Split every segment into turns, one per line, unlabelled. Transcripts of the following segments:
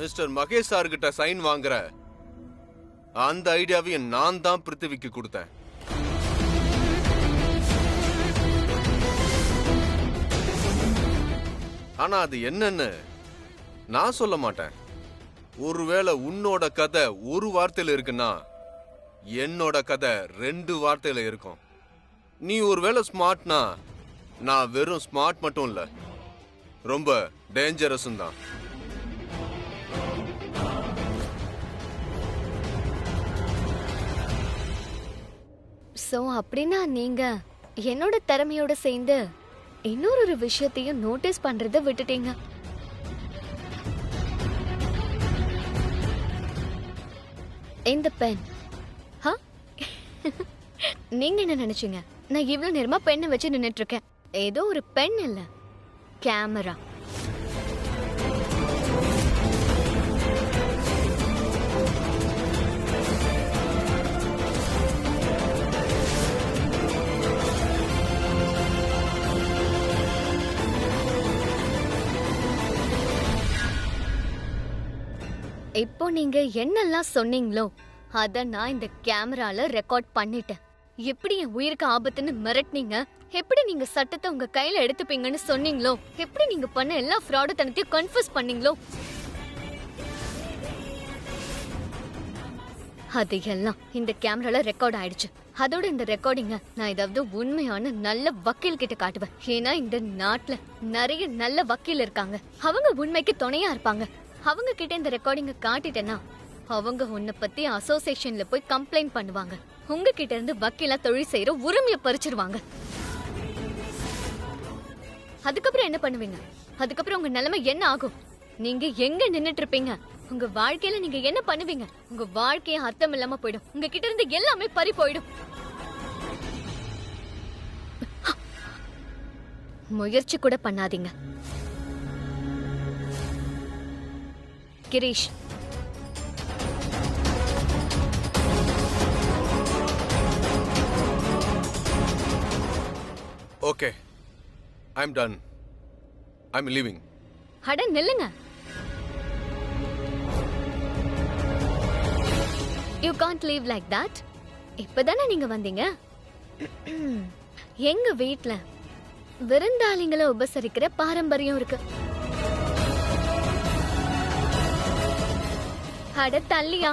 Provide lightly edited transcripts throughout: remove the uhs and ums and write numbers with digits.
Mister Mahesh sir கிட்ட sign வாங்குற அந்த ஐடியாவையும் நான் தான் பிருத்திவிக்கு கொடுத்தேன். ஆனா அது என்னன்னு நான் சொல்ல மாட்டேன். ஒருவேளை உன்னோட கதை ஒரு வார்த்தையில இருக்குன்னா என்னோட கதை 2 வார்த்தையில இருக்கும். நீ ஒருவேளை ஸ்மார்ட்னா நான் வெறும் ஸ்மார்ட் மட்டும் இல்ல, ரொம்ப டேஞ்சரஸும் தான்.
சோ அப்படின்னா நீங்க என்னோட திறமையோட சேர்ந்து இன்னொரு விஷயத்தையும் நோட்டீஸ் பண்றத விட்டுட்டீங்க. இந்த பென் நீங்க என்ன நினைச்சீங்க? நான் இவ்வளவு நேரமா பெண்ணை வச்சு நின்னுட்டு இருக்கேன். ஏதோ ஒரு பென் இல்ல, கேமரா. இப்போ நீங்க என்னெல்லாம் சொன்னீங்களோ அத நான் இந்த கேமரால ரெக்கார்ட் பண்ணிட்டேன். எப்படி என் உயிருக்கு ஆபத்துன்னு மிரட்டினீங்க, எப்படி நீங்க சட்டத்தை உங்க கையில எடுத்துப்பீங்கன்னு சொன்னீங்களோ, எப்படி நீங்க பண்ண எல்லா ஃப்ராடுத்தனத்தையும் கன்ஃபஸ் பண்ணீங்களோ, அது எல்லாம் இந்த கேமரால ரெக்கார்ட் ஆயிடுச்சு. அதோட இந்த ரெக்கார்டிங்க நான் ஏதாவது உண்மையான நல்ல வக்கீல் கிட்ட காட்டுவேன். ஏன்னா இந்த நாட்டுல நிறைய நல்ல வக்கீல் இருக்காங்க, அவங்க உண்மைக்கு துணையா இருப்பாங்க. அவங்க கிட்ட இந்த ரெக்கார்டிங்க காட்டிட்டேன்னா அவங்க உன்னை பத்தி அசோசியேஷன்ல போய் கம்ப்ளைண்ட் பண்ணுவாங்க. உங்ககிட்ட இருந்து வக்கீலா தொழில் செய்யற உரிமையை பறிச்சிருவாங்க. அதுக்கப்புறம் என்ன பண்ணுவீங்க? அதுக்கப்புறம் உங்க நிலைமை என்ன ஆகும்? நீங்க எங்க நின்னுட்டு இருப்பீங்க? உங்க வாழ்க்கையில நீங்க என்ன பண்ணுவீங்க? உங்க வாழ்க்கைய அர்த்தம் இல்லாம போயிடும். உங்க கிட்ட இருந்து எல்லாமே பறி போயிடும். முயற்சி கூட பண்ணாதீங்க. Girish,
okay, I'm ton. I'm leaving.
அட நில்லுங்க. You can't leave like that. இப்பதானே நீங்க வந்தீங்க. எங்க வீட்ல விருந்தாளிங்களை உபசரிக்கிற பாரம்பரியம் இருக்கு. அட தள்ளியா.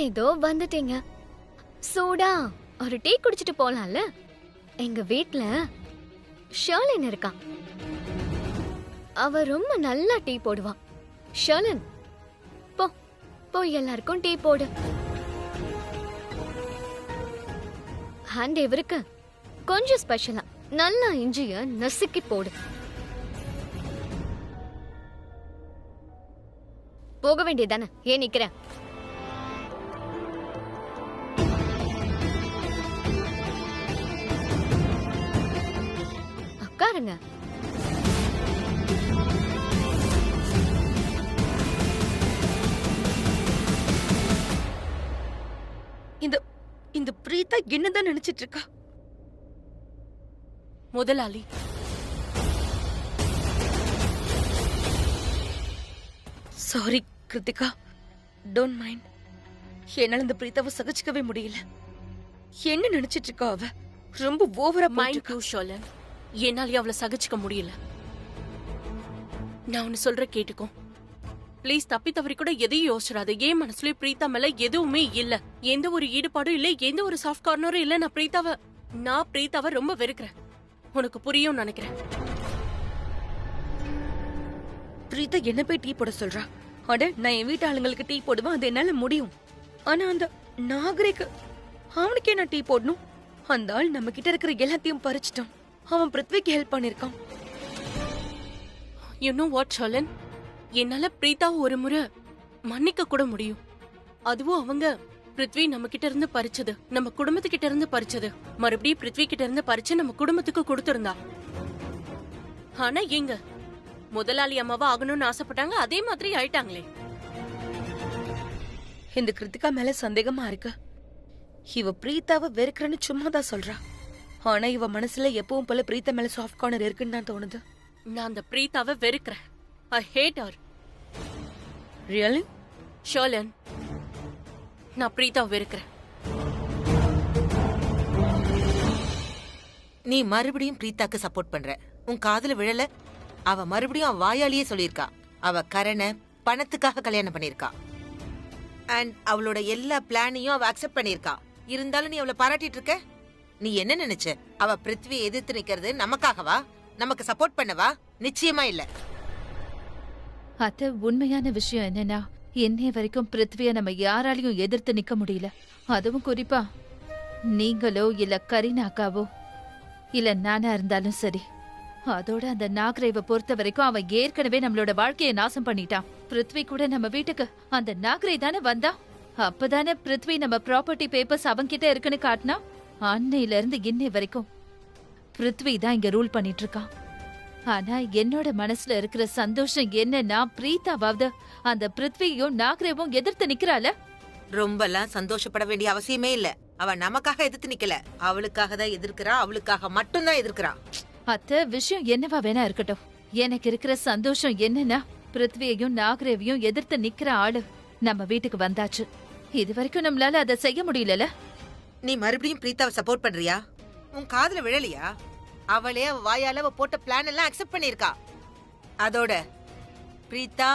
ஏதோ வந்துட்டீங்க. சூடா ஒரு டீ குடிச்சிட்டு போலாம்ல. எங்க வீட்ல ஷர்லின் இருக்கா, அவ ரொம்ப நல்லா டீ போடுவா. ஷர்லின், போ போய் எல்லாருக்கும் டீ போடு. அண்ட் இவருக்கு கொஞ்சம் ஸ்பெஷலா நல்லா இஞ்சிய நசுக்கி போடு. போக வேண்டியதானே, ஏன் நிக்கிற? உட்காருங்க.
இந்த பிரீதா என்னதான் நினைச்சிட்டு இருக்கா? முதலாளி, சாரி கிருத்திகா, டோன்ட் மைண்ட். என்னால இந்த பிரீதாவை சகிச்சுக்கவே முடியல. என்ன நினைச்சிட்டு இருக்கா அவ? ரொம்ப ஓவரா மைண்ட் ஷோல. என்னால அவளை சகிச்சுக்க முடியல. நான் ஒன்னு சொல்ற கேட்டுக்கோ ப்ளீஸ். தப்பி தவறி கூட எதையும் யோசிச்சிடாது. ஏன் மனசுலயே பிரீதா மேல எதுவுமே இல்ல, எந்த ஒரு ஈடுபாடும் இல்ல, எந்த ஒரு சாஃப்ட் கார்னரும் இல்ல. நான் பிரீதாவை ரொம்ப வெறுக்கிறேன். உனக்கு புரியும் நினைக்கிறேன். பிரீதா என்ன போய் டீ போட சொல்றா? அட, நான் என் வீட்டு ஆளுங்களுக்கு டீ போடுவேன், அது என்னால முடியும். ஆனா அந்த நாகரிக அவனுக்கே நான் டீ போடணும்? அந்த ஆள் நம்ம கிட்ட இருக்கிற எல்லாத்தையும் பறிச்சிட்டான். அவன் பிருத்விக்கு ஹெல்ப் பண்ணிருக்கான். யூ நோ வாட் ஷர்லின், என்னால பிரீதாவை ஒரு முறை மன்னிக்க கூட முடியும். அதுவும் அவங்க பிருத்வி நம்ம கிட்ட இருந்து பறிச்சது, நம்ம குடும்பத்துக்கிட்ட இருந்து பறிச்சது, மறுபடியும் பிருத்வி கிட்ட இருந்து பறிச்சு நம்ம குடும்பத்துக்கு கொடுத்திருந்தா. ஆனா எங்க முதலாளி அம்மாவா ஆகணும்னு ஆசைப்பட்டாங்க, அதே மாதிரி ஆயிட்டாங்களே. இந்த கிருத்திகா மேல சந்தேகமா இருக்கு. இவ பிரீதாவை வெறுக்கிறன்னு சும்மாதான் சொல்றா.
ஆனா இவ மனசுல எப்பவும் போல பிரீத்தா மேல சாஃப்ட் கார்னர் இருக்குன்னு தான் தோணுது.
நான் அந்த பிரீத்தாவை வெறுக்கிறேன். ஐ ஹேட் ஹர்.
ரியலி?
ஷர்லன், நான் பிரீத்தாவை வெறுக்கிறேன்.
நீ மறுபடியும் பிரீத்தாக்கு சப்போர்ட் பண்ற. உன் காதுல விழல? அவ மறுபடியும் அவ வாயாலேயே சொல்லியிருக்கா, அவ கரண பணத்துக்காக கல்யாணம் பண்ணிருக்கா. அண்ட் அவளோட எல்லா பிளானையும் அவ அக்செப்ட் பண்ணிருக்கா. இருந்தாலும் நீ அவளை பாராட்டிட்டு இருக்க. நீ என்ன நினைச்ச? அவ பிருத்வியை எதிர்த்து நிக்கிறது நமக்காகவா, நமக்கு சப்போர்ட் பண்ணவா? நிச்சயமா இல்ல.
அத்த, உண்மையான விஷயம் என்னன்னா, இன்னைய வரைக்கும் பிருத்விய நம்ம யாராலையும் எதிர்த்து நிக்க முடியல. அதுவும் குறிப்பா நீங்களோ இல்ல கரீனாக்காவோ இல்ல நானா இருந்தாலும் சரி. அதோட அந்த நாகரேவை பொறுத்த வரைக்கும் அவன் ஏற்கனவே நம்மளோட வாழ்க்கையை நாசம் பண்ணிட்டான். பிருத்வி கூட நம்ம வீட்டுக்கு அந்த நாகரே தானே வந்தா. அப்பதானே பிருத்வி நம்ம ப்ராப்பர்ட்டி பேப்பர்ஸ் அவன்கிட்ட இருக்குன்னு காட்டினா. அன்னையில இருந்து இன்னை வரைக்கும் பிருத்வி தான் இங்க ரூல் பண்ணிட்டு இருக்கான். ஆனா என்னோட மனசுல இருக்கிற சந்தோஷம் என்னன்னா, பிரீத்தாவாவது அந்த பிருத்வியும் நாகரேவும் எதிர்த்து நிக்கிறாள.
ரொம்பலாம் சந்தோஷப்பட வேண்டிய அவசியமே இல்ல. அவ நமக்காக எதிர்த்து நிக்கல, அவளுக்காக தான் எதிர்க்கிறா. அவளுக்காக மட்டும்தான் எதிர்க்கிறா.
அத்த, விஷயம் என்னவா வேணா இருக்கட்டும். எனக்கு இருக்கிற சந்தோஷம் என்னன்னா, பிருத்வியையும் நாகரேவையும் எதிர்த்து நிக்கிற ஆளு நம்ம வீட்டுக்கு வந்தாச்சு. இது வரைக்கும் நம்மளால அதை செய்ய முடியல.
நீ மறுபடியும் பிரீத்தாவை சப்போர்ட் பண்றியா? உன் காதுல விழலையா? அவளே அவ வாயால அவ போட்ட பிளான் எல்லாம் அக்செப்ட் பண்ணிருக்கா. அதோட பிரீத்தா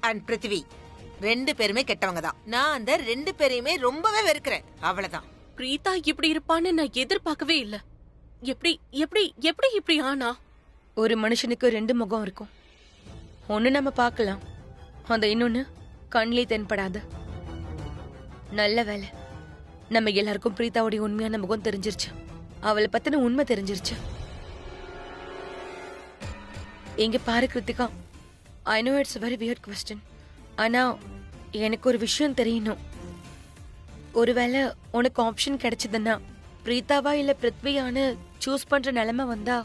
அண்ட் பிருத்வி 2 பேருமே கெட்டவங்க தான். நான் அந்த 2 பேரையுமே ரொம்பவே வெறுக்கிறேன். அவ்வளவுதான்.
பிரீத்தா இப்படி இருப்பான்னு நான் எதிர்பார்க்கவே இல்ல. எப்படி எப்படி எப்படி இப்படி ஆனா?
ஒரு மனுஷனுக்கு 2 முகம் இருக்கும். ஒண்ணு நம்ம பார்க்கலாம், அந்த இன்னொன்னு கண்ணிலே தென்படாது. நல்ல வேலை, நம்ம எல்லாருக்கும் பிரீத்தாவுடைய உண்மையான முகம் தெரிஞ்சிருச்சு. அவளை பத்தின உண்மை தெரிஞ்சிருச்சு. இங்க பாரு Kiruthika, I know it's very weird question. ஆனா எனக்கு ஒரு விஷயம் தெரியணும். ஒருவேளை உனக்கு ஆப்ஷன் கிடைச்சதுன்னா பிரீத்தாவா இல்ல பிருத்வியான்னு சூஸ் பண்ற நிலைமை வந்தா,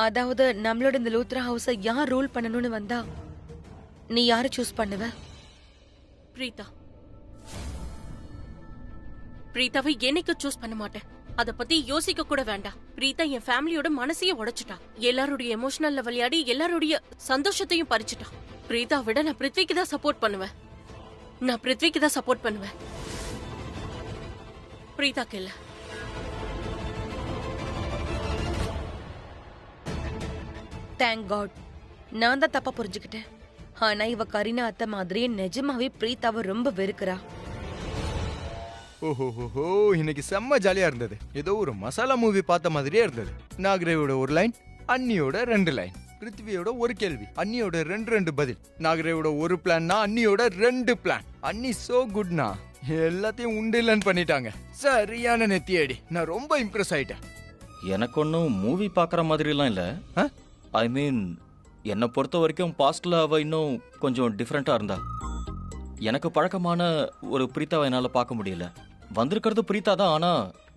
அதாவது நம்மளோட இந்த லூத்ரா ஹவுஸை யார் ரூல் பண்ணணும்னு வந்தா, நீ யாரை சூஸ் பண்ணுவ?
பிரீத்தா. பிரீத்தாவை என்னைக்கு சூஸ் பண்ண மாட்டேன். அத பத்தி யோசிக்க கூட வேண்டாம். பிரீத்தா என் ஃபேமிலியோட மனசையே உடைச்சிட்டா. எல்லாருடைய எமோஷனல்ல விளையாடி எல்லாருடைய சந்தோஷத்தையும் பறிச்சுட்டா. பிரீத்தா விட நான் பிருத்விக்கு தான் சப்போர்ட் பண்ணுவேன். நான் பிருத்விக்கு தான் சப்போர்ட் பண்ணுவேன், பிரீத்தாக்கு இல்ல.
தேங்க் காட், நான் தான் தப்பா புரிஞ்சுக்கிட்டேன். ஆனா இவ கரீனா அத்தை மாதிரியே நிஜமாவே பிரீத்தாவை ரொம்ப வெறுக்கிறா.
ஓஹோஹோ, இன்னைக்கு செம்ம ஜாலியா இருந்தது. ஏதோ ஒரு மசாலா மூவி பார்த்த மாதிரியே இருந்தது. நாகரேவோட ஒரு லைன், அண்ணியோட 2 லைன், பிருத்வியோட ஒரு கேள்வி, அண்ணியோட 2 பதில், நாகரேவோட ஒரு பிளான்னா அண்ணியோட 2 பிளான். அண்ணி சோ குட்னா, எல்லாத்தையும் உண்டு இல்லைன்னு பண்ணிட்டாங்க. சரியான நெத்தியடி. நான் ரொம்ப இம்ப்ரெஸ் ஆயிட்டேன்.
எனக்கு ஒன்றும் மூவி பார்க்குற மாதிரிலாம் இல்லை. ஐ மீன், என்னை பொறுத்த வரைக்கும் பாஸ்ட்ல அவ இன்னும் கொஞ்சம் டிஃப்ரெண்ட்டாக இருந்தா. எனக்கு பழக்கமான ஒரு பிரீத்தாவை என்னால் பார்க்க முடியல. வந்திருக்கிறது பிரீத்தா தான், ஆனா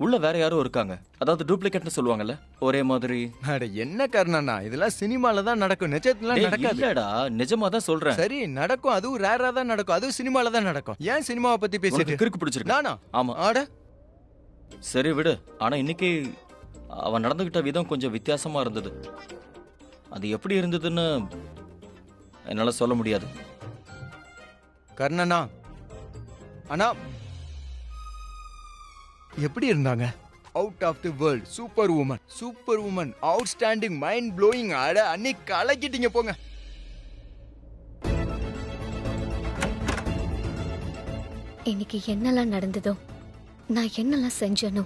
உள்ள வேற யாரும் இருக்காங்க. அதாவது டூப்ளிகேட்னு சொல்லுவாங்கல்ல, ஒரே மாதிரி.
அட என்ன காரணம்னா, இதெல்லாம் சினிமால தான் நடக்கும், நிஜத்துல நடக்காது.
இல்லடா, நிஜமா தான் சொல்றேன்.
சரி நடக்கும், அதுவும் ரேரா தான் நடக்கும், அதுவும் சினிமால தான் நடக்கும். ஏன் சினிமாவை பத்தி பேசிட்டு
கிறுக்கு பிடிச்சிருக்கு?
நானா?
ஆமா.
ஆட
சரி விடு. ஆனா இன்னைக்கு அவன் நடந்துகிட்ட விதம் கொஞ்சம் வித்தியாசமா இருந்தது. அது எப்படி இருந்ததுன்னு என்னால சொல்ல முடியாது.
கர்ணனா, ஆனா எப்படி இருந்தாங்க? Out of the world, super woman, outstanding, mind blowing. அட அன்னைக்கு கலக்கிட்டீங்க போங்க.
இன்னைக்கு என்னெல்லாம் நடந்ததோ, நான் என்னெல்லாம் செஞ்சனோ,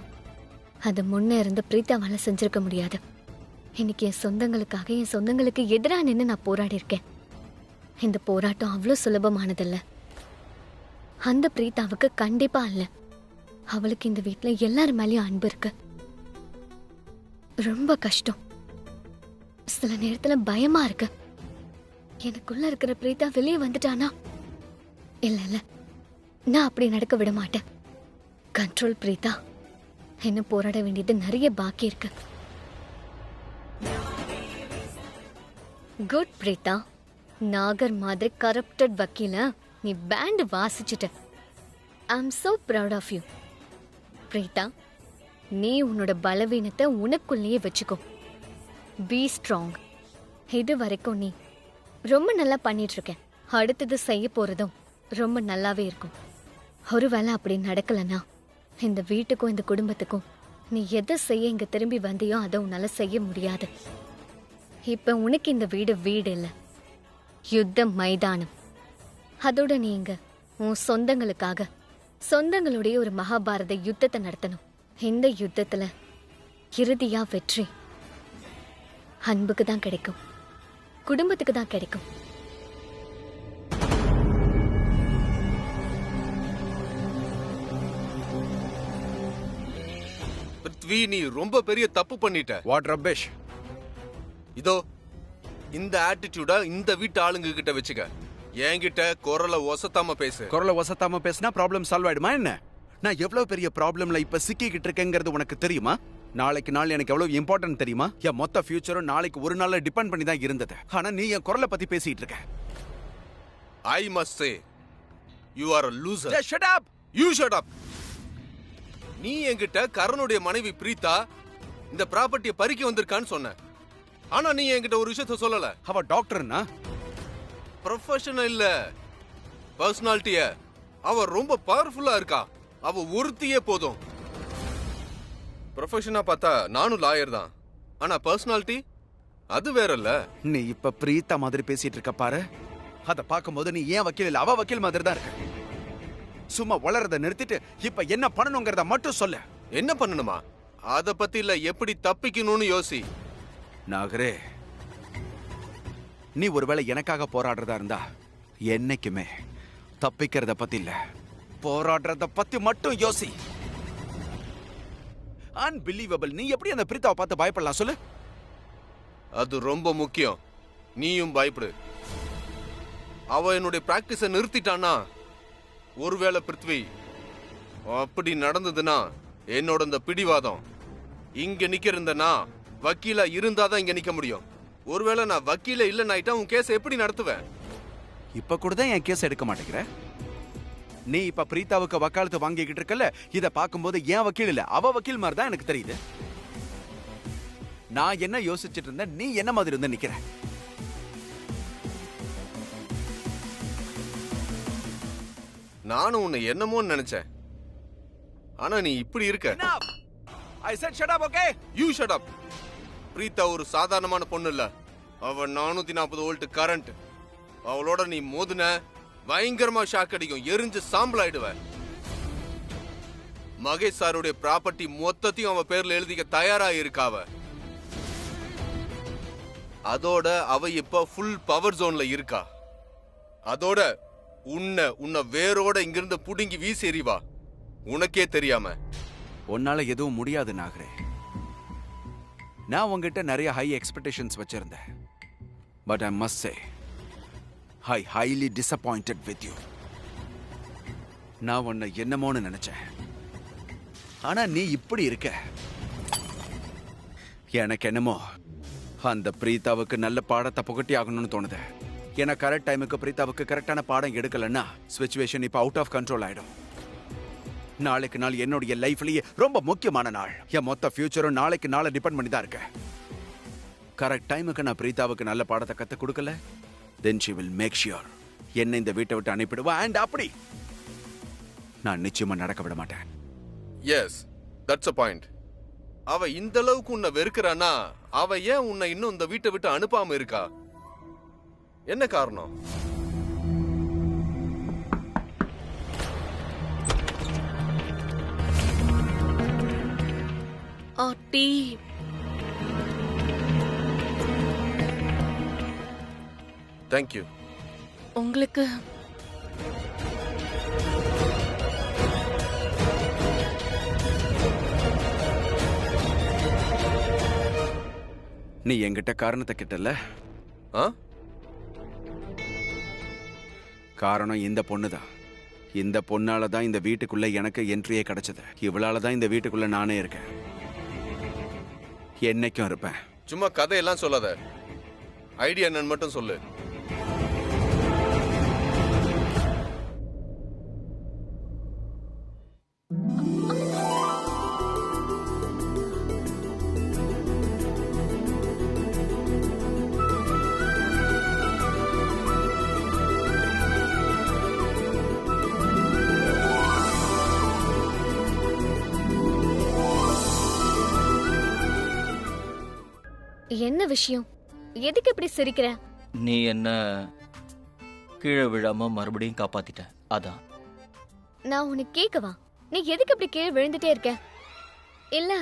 அது முன்னே இருந்த பிரீத்தாவால செஞ்சிருக்க முடியாது. இன்னைக்கு என் சொந்தங்களுக்காக, என் சொந்தங்களுக்கு எதிராக நின்று நான் போராடி இருக்கேன். இந்த போராட்டம் அவ்வளோ சுலபமானதில்ல. அந்த பிரீத்தாவுக்கு கண்டிப்பா இல்ல. அவளுக்கு இந்த வீட்டுல எல்லார் மேலயும் அன்பு இருக்கு. ரொம்ப கஷ்டம். சில நேரத்துல பயமா இருக்கு. எனக்குள்ள இருக்கிற பிரீத்தா வெளியே வந்துட்டானா? இல்ல, நான் அப்படி நடக்க விட மாட்டேன். கண்ட்ரோல் பிரீத்தா. இன்னும் போராட வேண்டியது நிறைய பாக்கி இருக்கு. குட் பிரீத்தா. நாகர் மாதிரி கரப்டட் வக்கீல நீ பேண்ட் வாசிச்சுட்ட. I am so proud of you. Preetha, நீ உன்னோட பலவீனத்தை உனக்குள்ளேயே வச்சுக்கோ. Be strong. இது வரைக்கும் நீ ரொம்ப நல்லா பண்ணிட்டு இருக்க. அடுத்தது செய்ய போறதும் ரொம்ப நல்லாவே இருக்கும். ஒருவேளை அப்படி நடக்கலன்னா இந்த வீட்டுக்கும் இந்த குடும்பத்துக்கும் நீ எதை செய்ய இங்க திரும்பி வந்தியோ அதை உன்னால செய்ய முடியாது. இப்ப உனக்கு இந்த வீடு வீடு இல்ல, யுத்த மைதானம். அதோட நீங்க உன் சொந்தங்களுக்காக சொந்தங்களுடைய ஒரு மகாபாரத யுத்தத்தை நடத்தணும். இந்த யுத்தத்துல இறுதியா வெற்றி அன்புக்கு தான் கிடைக்கும், குடும்பத்துக்கு தான் கிடைக்கும்.
பிருத்வி, நீ ரொம்ப பெரிய தப்பு பண்ணிட்ட.
வாட் ரப்பேஷ்.
இதோ இந்த ஆட்டிடியூட இந்த வீட்டு ஆளுங்க கிட்ட வச்சுக்க. என்கிட்ட குரலை ஒசத்தாம பேசு.
குரலை வசத்தாம பேசினா ப்ராப்ளம் சால்வ் ஆயிடுமா என்ன? நான் எவ்வளவு பெரிய ப்ராப்ளம்ல இப்ப சிக்கிக்கிட்டு இருக்கேங்கிறது உனக்கு தெரியுமா? நாளைக்கு நாள் எனக்கு எவ்வளவு இம்பார்ட்டன்ட் தெரியுமா? என் மொத்த ஃபியூச்சரும் நாளைக்கு ஒரு நாள்ல டிபெண்ட் பண்ணி தான் இருந்தது. ஆனா நீ என் குரலை பத்தி பேசிட்டு இருக்க.
I must say you are a loser.
Just shut up.
You shut up. நீ என்கிட்ட கரனுடைய மனைவி பிரீதா இந்த ப்ராப்பர்ட்டியை பறிக்க வந்திருக்கான்னு சொன்ன. ஆனா நீ என்கிட்ட ஒரு விஷயத்த சொல்லல.
அவ டாக்டர்னா
ப்ரொஃபஷனல் இல்ல, பர்சனாலிட்டிய. அவ ரொம்ப பவர்ஃபுல்லா இருக்கா. அவ ஒருத்தியே போதும். ப்ரொஃபஷனா பார்த்தா நானும் லாயர் தான், ஆனா பர்சனாலிட்டி அது வேறல்ல.
நீ இப்ப பிரீத்தா மாதிரி பேசிட்டு இருக்க பாரு. அத பாக்கும்போது நீ ஏன் வக்கீல் இல்ல, அவ வக்கீல் மாதிரி தான் இருக்க. சும்மா வளரத நிறுத்திட்டு இப்ப என்ன பண்ணணுங்கிறத மட்டும் சொல்லு.
என்ன பண்ணணுமா? அத பத்தி இல்ல, எப்படி தப்பிக்கணும்னு யோசி.
நாகரே, நீ ஒருவேளை எனக்காக போராடுறதா இருந்தா என்னைக்குமே தப்பிக்கிறத பத்தி இல்ல, போராடுறத பத்தி மட்டும் யோசி. அன்பிலீவபிள். நீ எப்படி அந்த பிரீத்தாவை பார்த்து பயப்படலாம் சொல்லு?
அது ரொம்ப முக்கியம். நீயும் பயப்படு. அவ என்னுடைய பிராக்டிஸ நிறுத்திட்டானா, ஒருவேளை பிருத்வி அப்படி நடந்ததுன்னா என்னோட இந்த பிடிவாதம் இங்க நிக்கிறந்தனா வக்கீலா இருந்தாதான் இங்க நிக்க முடியும். ஒருவேளை நான் வக்கீல இல்லைன்னா உன் கேஸ் எப்படி நடத்துவேன்?
இப்ப கூட தான் என் கேஸ் எடுக்க மாட்டேங்கிற. நீ இப்ப பிரீத்தாவுக்கு வக்காலத்து வாங்கிக்கிட்டு இருக்கல, இத பாக்கும்போது ஏன் வக்கீல் இல்ல, அவ வக்கீல் மாதிரி தான் எனக்கு தெரியுது. நான் என்ன யோசிச்சுட்டு இருந்தேன், நீ என்ன மாதிரி இருந்த நிக்கிற?
நானும் உன்னை என்னமோன்னு நினைச்சேன், ஆனா நீ இப்படி இருக்க.
I said shut up, okay?
You shut up. Preetha ஒரு சாதாரணமான பொண்ணு இல்ல. அவ 440 வோல்ட் கரண்ட். அவளோட நீ மோதுன பயங்கரமா ஷாக் அடிக்கும், எரிஞ்சு சாம்பல் ஆயிடுவ. மகேஷ் சாருடைய ப்ராப்பர்ட்டி மொத்தத்தையும் அவ பேர்ல எழுதிக்க தயாரா இருக்காவ. அதோட அவ இப்ப ஃபுல் பவர் ஜோன்ல இருக்கா. அதோட உன்னை வேரோட இங்கிருந்து புடுங்கி வீசி எறிவா, உனக்கே தெரியாம.
உன்னால எதுவும் முடியாது நாகரே. நான் உங்ககிட்ட நிறைய ஹை எக்ஸ்பெக்டேஷன்ஸ் வச்சிருந்தேன். But I must say I highly disappointed with you. நான் உன்னை என்னமோன்னு நினைச்சேன், ஆனா நீ இப்படி இருக்க. எனக்கு என்னமோ அந்த பிரீதாவுக்கு நல்ல பாடத்தை புகட்டி ஆகணும்னு தோணுது. ஏன்னா கரெக்ட் டைமுக்கு பிரீதாவுக்கு கரெக்டான பாடம் எடுக்கலன்னா சிச்சுவேஷன் இப்ப அவுட் ஆஃப் கண்ட்ரோல் ஆயிடும். நாளைக்கு நாள் என்னுடைய லைஃப்லயே ரொம்ப முக்கியமான நாள். என் மொத்த ஃபியூச்சரும் நாளைக்கு நாளை டிபெண்ட் பண்ணி தான் இருக்கு. கரெக்ட் டைமுக்கு நான் பிரீதாவுக்கு நல்ல பாடத்தை கத்து கொடுக்கல, then she will make sure என்னை இந்த வீட்டை விட்டு அனுப்பிடுவா. அண்ட் அப்படி நான் நிச்சயமா நடக்க விட மாட்டேன்.
Yes, that's a point. அவ இந்த அளவுக்கு உன்னை வெறுக்கிறானா, அவ ஏன் உன்னை இன்னும் இந்த வீட்டை விட்டு அனுப்பாம இருக்கா? என்ன காரணம்?
ஆட்டி,
தேங்க்யூ.
உங்களுக்கு
நீ என்கிட்ட காரணத்தை கிட்டல. காரணம் இந்த பொண்ணுதான். இந்த பொண்ணால தான் இந்த வீட்டுக்குள்ள எனக்கு என்ட்ரியே கிடைச்சது. இவளால தான் இந்த வீட்டுக்குள்ள நானே இருக்கேன், என்னைக்கும் இருப்பேன்.
சும்மா கதையெல்லாம் சொல்லாத, ஐடியா என்னன்னு மட்டும் சொல்லு.
என்ன விஷயம்? எதுக்கு இப்படி சிரிக்கிற?
நீ என்ன கீழே விழாம மறுபடியும் காப்பாத்திட்ட, அதான்.
நான் உனக்கு கேட்கவா? நீ எதுக்கு இப்படி கீழே விழுந்துட்டே இருக்க? இல்ல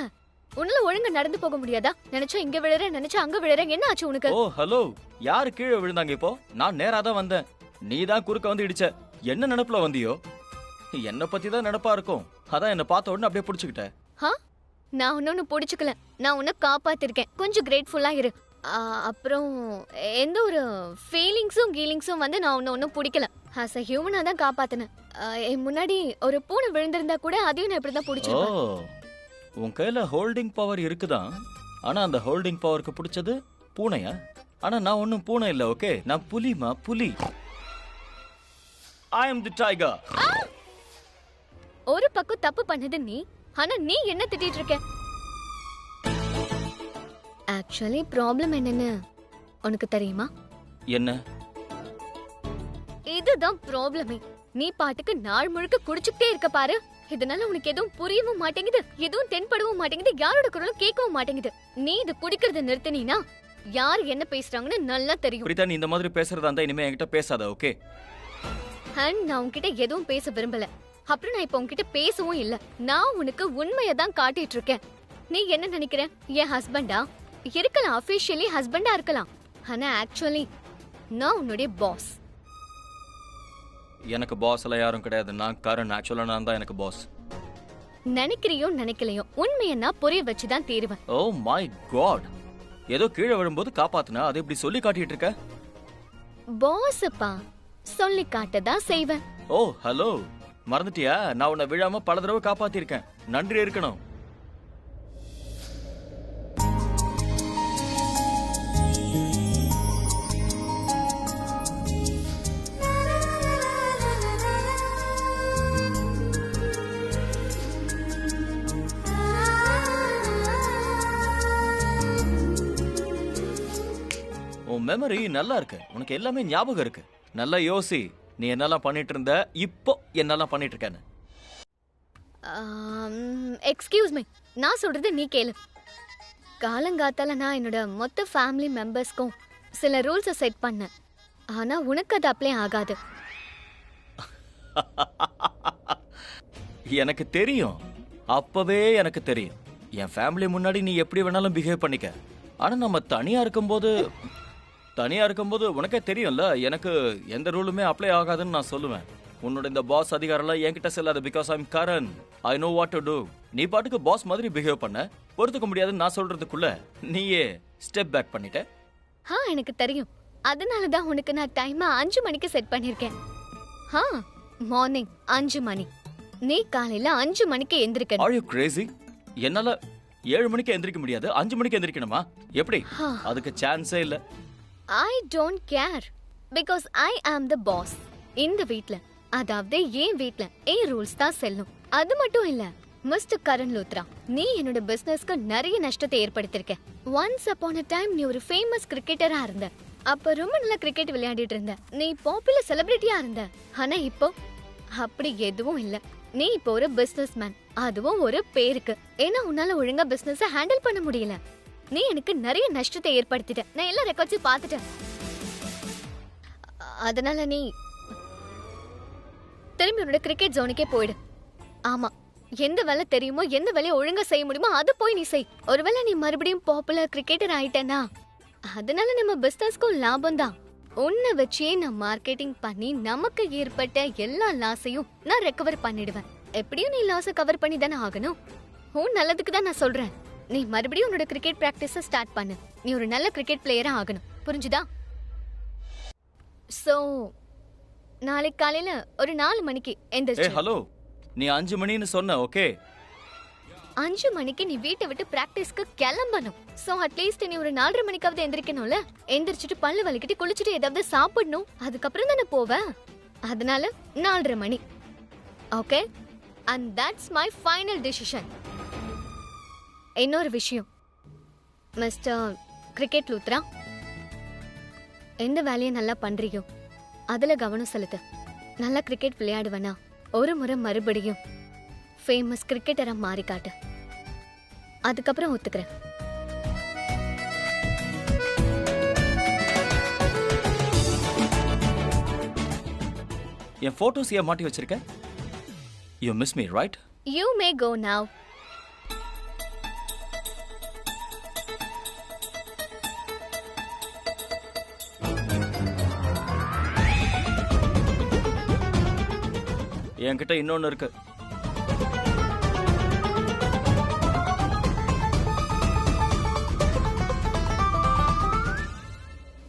உன்னால ஒழுங்கா நடந்து போக முடியாதா? நினைச்சா இங்க விழுற, நினைச்சா அங்க விழுற. என்ன ஆச்சு உனக்கு?
ஓ ஹலோ, யாரு கீழே விழுந்தாங்க இப்போ? நான் நேரா தான் வந்தேன், நீ தான் குறுக்க வந்து இடிச்ச. என்ன நினைப்புல வந்தியோ? என்ன பத்தி தான் நினைப்பா இருக்கும், அதான் என்ன பார்த்த உடனே அப்படியே புடிச்சுக்கிட்ட.
நான் உன்ன புடிச்சுக்கல, நான் உன்னை காப்பாத்திருக்கேன். கொஞ்சம் கிரேட்ஃபுல்லா இரு. அப்புறம் எந்த ஒரு ஃபீலிங்ஸும் கீலிங்ஸும் வந்து நான் ஒன்னும் பிடிக்கல. ஆஸ் அ ஹியூமனா தான் காப்பாத்தினேன். என் முன்னாடி ஒரு பூனை விழுந்திருந்தா கூட அதையும் நான் இப்படிதான்
ஓ,
பிடிச்சிருப்பேன்.
உன் கையில ஹோல்டிங் பவர் இருக்குதான், ஆனா அந்த ஹோல்டிங் பவருக்கு பிடிச்சது பூனையா? ஆனா நான் ஒன்னும் பூனை இல்ல, ஓகே? நான் புலிமா, புலி. ஐ அம் தி டைகர்.
ஒரு பக்கம் தப்பு பண்ணது நீ, ஆனா நீ என்ன திட்டிட்டு இருக்க? ஆக்சுவலி ப்ராப்ளம் என்னன்னு உனக்கு தெரியுமா?
என்ன?
இதுதான் ப்ராப்ளமே. நீ பாட்டுக்கு நாள் முழுக்க குடிச்சுக்கிட்டே இருக்க பாரு. இதனால உனக்கு எதுவும் புரியவும் மாட்டேங்குது, எதுவும் தென்படவும் மாட்டேங்குது, யாரோட குரலும் கேட்கவும் மாட்டேங்குது. நீ இது குடிக்கிறத நிறுத்தினா யார் என்ன பேசுறாங்கன்னு நல்லா தெரியும்.
பிரீதா, நீ இந்த மாதிரி பேசுறதா இருந்தா இனிமே என்கிட்ட பேசாத, ஓகே?
அண்ட் நான் உன்கிட்ட எதுவும் பேச விரும்பல. அப்புறம் நான் இப்ப உன்கிட்ட பேசவும் இல்ல. நான் உனக்கு உண்மையை தான் காட்டிட்டு இருக்கேன். நீ என்ன நினைக்கிற? என் ஹஸ்பண்டா இருக்கலாம், அபிஷியலி ஹஸ்பண்டா இருக்கலாம், ஆனா ஆக்சுவலி நான் உன்னுடைய பாஸ்.
எனக்கு பாஸ் எல்லாம் யாரும் கிடையாது, நான் கரண். ஆக்சுவலா நான் தான் எனக்கு பாஸ்.
நினைக்கிறியோ நினைக்கலையோ உண்மையை நான் புரிய வச்சுதான் தீருவேன்.
ஓ மை காட், ஏதோ கீழே விழும்போது காப்பாத்துனா அதை இப்படி சொல்லி காட்டிட்டு இருக்க.
பாஸ்ப்பா, சொல்லி காட்டதான் செய்வேன்.
ஓ ஹலோ, மறந்துட்டியா? நான் உன்னை விழாம பல தடவை காப்பாத்திருக்கேன், நன்றி இருக்கணும். உன் மெமரி நல்லா இருக்கு, உனக்கு எல்லாமே ஞாபகம் இருக்கு. நல்லா யோசி, நீ என்னெல்லாம் பண்ணிட்டு இருந்த, இப்போ என்னெல்லாம் பண்ணிட்டு இருக்கேன்னு.
எக்ஸ்கியூஸ் மீ, நான் சொல்றது நீ கேளு. காலங்காத்தால நான் என்னோட மொத்த ஃபேமிலி மெம்பர்ஸ்க்கும் சில ரூல்ஸை செட் பண்ணேன். ஆனா உனக்கு அது அப்ளை ஆகாது.
எனக்கு தெரியும், அப்பவே எனக்கு தெரியும். என் ஃபேமிலி முன்னாடி நீ எப்படி வேணாலும் பிஹேவ் பண்ணிக்க, ஆனா நம்ம தனியா இருக்கும்போது உனக்கே தெரியும்ல, எனக்கு எந்த ரூலுமே அப்ளை ஆகாதுன்னு நான் சொல்லுவேன். உன்னோட இந்த பாஸ் அதிகாரம்லாம் என்கிட்ட செல்லாது, because I am Karan. I know what to do. நீ பாட்டுக்கு பாஸ் மாதிரி பிஹேவ் பண்ண, பொறுத்துக்க முடியாதுன்னு நான் சொல்றதுக்குள்ள நீயே ஸ்டெப் பேக் பண்ணிட்ட.
எனக்கு தெரியும். அதனால தான் உனக்கு நான் டைமை 5 மணிக்கு செட் பண்ணிருக்கேன். மார்னிங் 5 மணி. நீ காலையில 5 மணிக்கு எந்திரிக்கணும்.
Are you Crazy? என்னால 7 மணிக்கு எந்திரிக்க முடியாது, 5 மணிக்கு எந்திரிக்கணுமா? எப்படி? அதுக்கு சான்ஸே இல்ல.
I don't care because I am the boss. இந்த வீட்ல, அதாவது என் வீட்ல என் ரூல்ஸ் தான் செல்லும். அது மட்டும் இல்ல மிஸ்டர் கரண் லூத்ரா, நீ என்னோட பிசினஸ்க்கு நிறைய நஷ்டத்தை ஏற்படுத்திருக்க. ஒன்ஸ் அப்பான் அ டைம் நீ ஒரு ஃபேமஸ் கிரிக்கெட்டரா இருந்த. அப்ப ரொம்ப நல்லா கிரிக்கெட் விளையாடிட்டு இருந்த. நீ பாப்புலர் செலிபிரிட்டியா இருந்த. ஆனா இப்போ அப்படி எதுவும் இல்ல. நீ இப்போ ஒரு பிசினஸ் மேன், அதுவும் ஒரு பேருக்கு. ஏன்னா உன்னால ஒழுங்கா பிசினஸ் ஹேண்டில் பண்ண முடியல. நீ எனக்கு நிறைய நஷ்டத்தை ஏற்படுத்திட்ட. நான் எல்லா ரெக்கார்ட்ஸையும் பார்த்துட்டேன். அதனால நீ திரும்பி உன்னோட கிரிக்கெட் ஜோனுக்கே போயிடு. ஆமா, எந்த வேலை தெரியுமோ, எந்த வேலையை ஒழுங்கா செய்ய முடியுமோ அதை போய் நீ செய். ஒருவேளை நீ மறுபடியும் பாப்புலர் கிரிக்கெட்டர் ஆயிட்டேன்னா அதனால நம்ம பிசினஸ்க்கும் லாபம் தான். உன்னை வச்சே நான் மார்க்கெட்டிங் பண்ணி நமக்கு ஏற்பட்ட எல்லா லாஸையும் நான் ரெக்கவர் பண்ணிடுவேன். எப்படியும் நீ லாஸை கவர் பண்ணி தானே ஆகணும். உன் நல்லதுக்கு தான் நான் சொல்றேன். நீ மறுபடியும் உன்னோட கிரிக்கெட் பிராக்டிஸை ஸ்டார்ட் பண்ணு. நீ ஒரு நல்ல கிரிக்கெட் பிளேயரா ஆகணும், புரிஞ்சுதா? சோ நாளைக்கு காலையில ஒரு 4 மணிக்கு எந்திரிச்சு.
ஹலோ, நீ 5 மணின்னு சொன்ன, ஓகே?
5 மணிக்கு நீ வீட்டை விட்டு பிராக்டிஸ்க்கு கிளம்பணும். சோ அட்லீஸ்ட் நீ ஒரு 4:30 மணிக்காவது எந்திரிக்கணும்ல. எந்திரிச்சிட்டு பல்லு வலிக்கிட்டு குளிச்சுட்டு ஏதாவது சாப்பிடணும், அதுக்கப்புறம் தானே போவேன். அதனால 4:30 மணி, okay? And that's my final decision. இன்னொரு விஷயம் மிஸ்டர் கிரிக்கெட் லூத்ரா, எந்த வேலையை நல்லா பண்றியோ அதுல கவனம் செலுத்து. நல்லா கிரிக்கெட் விளையாடுவனா ஒரு முறை மறுபடியும் ஃபேமஸ் கிரிக்கெட்டரா மாறி காட்டு. அதுக்கப்புறம் ஒத்துக்கிறேன்.
என் போட்டோஸ் ஏன் மாட்டி வச்சிருக்க? You miss me right?
You may go now.
என்கிட்ட இன்னொன்னு இருக்கு.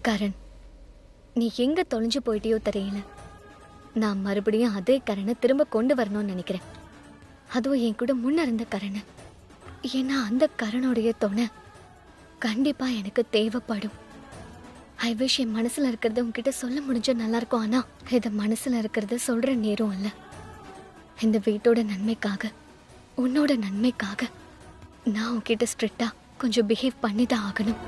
கரண், நீ எங்க தொலைஞ்சு போயிட்டியோ தெரியல. நான் மறுபடியும் அதே கரணை திரும்ப கொண்டு வரணும்னு நினைக்கிறேன். அதுவும் என் கூட முன்ன இருந்த கரணை. ஏன்னா அந்த கரணுடைய துணை கண்டிப்பா எனக்கு தேவைப்படும். ஐ விஷ் என் மனசுல இருக்கிறத உன்கிட்ட சொல்ல முடிஞ்சா நல்லா இருக்கும். ஆனா இத மனசுல இருக்கிறத சொல்ற நேரம் இல்ல. இந்த வீட்டோட நன்மைக்காக, உன்னோட நன்மைக்காக நான் உன்கிட்ட ஸ்ட்ரிக்டா கொஞ்சம் பிஹேவ் பண்ணி தான் ஆகணும்.